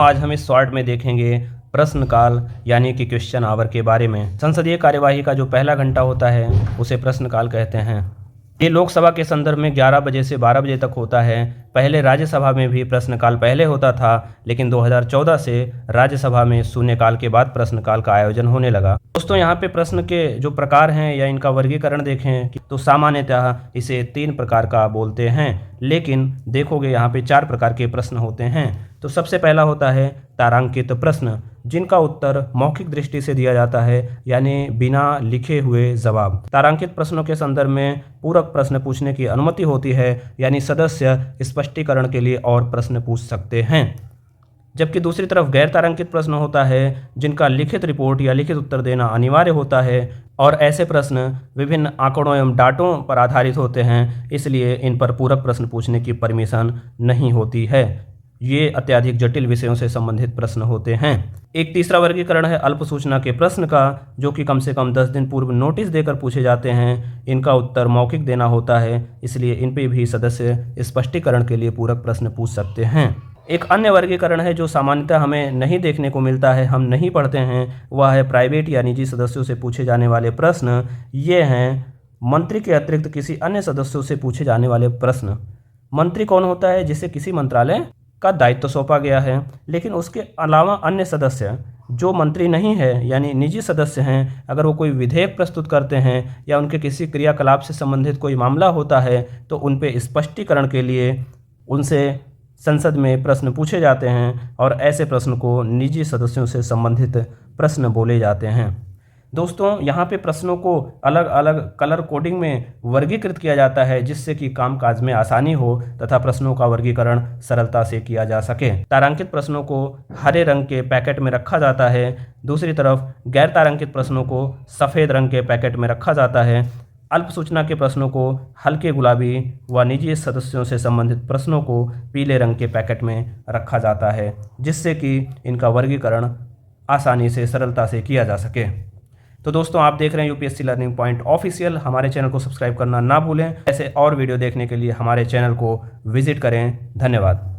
आज हम इस शॉर्ट में देखेंगे प्रश्नकाल यानी कि क्वेश्चन आवर के बारे में। संसदीय कार्यवाही का जो पहला घंटा होता है उसे प्रश्नकाल कहते हैं। ये लोकसभा के संदर्भ में 11 बजे से 12 बजे तक होता है। पहले राज्यसभा में भी प्रश्नकाल पहले होता था, लेकिन 2014 से राज्यसभा में शून्यकाल के बाद प्रश्नकाल का आयोजन होने लगा। दोस्तों, यहाँ पे प्रश्न के जो प्रकार हैं या इनका वर्गीकरण देखें तो सामान्यतः इसे 3 प्रकार का बोलते हैं, लेकिन देखोगे यहाँ पे 4 प्रकार के प्रश्न होते हैं। तो सबसे पहला होता है तारांकित प्रश्न, जिनका उत्तर मौखिक दृष्टि से दिया जाता है, यानी बिना लिखे हुए जवाब। तारांकित प्रश्नों के संदर्भ में पूरक प्रश्न पूछने की अनुमति होती है, यानी सदस्य स्पष्टीकरण के लिए और प्रश्न पूछ सकते हैं। जबकि दूसरी तरफ गैर तारांकित प्रश्न होता है, जिनका लिखित रिपोर्ट या लिखित उत्तर देना अनिवार्य होता है, और ऐसे प्रश्न विभिन्न आंकड़ों एवं डाटों पर आधारित होते हैं, इसलिए इन पर पूरक प्रश्न पूछने की परमिशन नहीं होती है। ये अत्यधिक जटिल विषयों से संबंधित प्रश्न होते हैं। एक तीसरा वर्गीकरण है अल्प सूचना के प्रश्न का, जो कि कम से कम 10 दिन पूर्व नोटिस देकर पूछे जाते हैं। इनका उत्तर मौखिक देना होता है, इसलिए इन पे भी सदस्य स्पष्टीकरण के लिए पूरक प्रश्न पूछ सकते हैं। एक अन्य वर्गीकरण है जो सामान्यतः हमें नहीं देखने को मिलता है, हम नहीं पढ़ते हैं, वह है प्राइवेट या निजी सदस्यों से पूछे जाने वाले प्रश्न। ये हैं मंत्री के अतिरिक्त किसी अन्य सदस्यों से पूछे जाने वाले प्रश्न। मंत्री कौन होता है? जिसे किसी मंत्रालय का दायित्व सौंपा गया है, लेकिन उसके अलावा अन्य सदस्य जो मंत्री नहीं है यानी निजी सदस्य हैं, अगर वो कोई विधेयक प्रस्तुत करते हैं या उनके किसी क्रियाकलाप से संबंधित कोई मामला होता है, तो उन पे स्पष्टीकरण के लिए उनसे संसद में प्रश्न पूछे जाते हैं, और ऐसे प्रश्न को निजी सदस्यों से संबंधित प्रश्न बोले जाते हैं। दोस्तों, यहाँ पे प्रश्नों को अलग अलग कलर कोडिंग में वर्गीकृत किया जाता है, जिससे कि कामकाज में आसानी हो तथा प्रश्नों का वर्गीकरण सरलता से किया जा सके। तारांकित प्रश्नों को हरे रंग के पैकेट में रखा जाता है, दूसरी तरफ गैर तारांकित प्रश्नों को सफ़ेद रंग के पैकेट में रखा जाता है। अल्प सूचना के प्रश्नों को हल्के गुलाबी व निजी सदस्यों से संबंधित प्रश्नों को पीले रंग के पैकेट में रखा जाता है, जिससे कि इनका वर्गीकरण आसानी से सरलता से किया जा सके। तो दोस्तों, आप देख रहे हैं यूपीएससी लर्निंग पॉइंट ऑफिशियल। हमारे चैनल को सब्सक्राइब करना ना भूलें। ऐसे और वीडियो देखने के लिए हमारे चैनल को विजिट करें। धन्यवाद।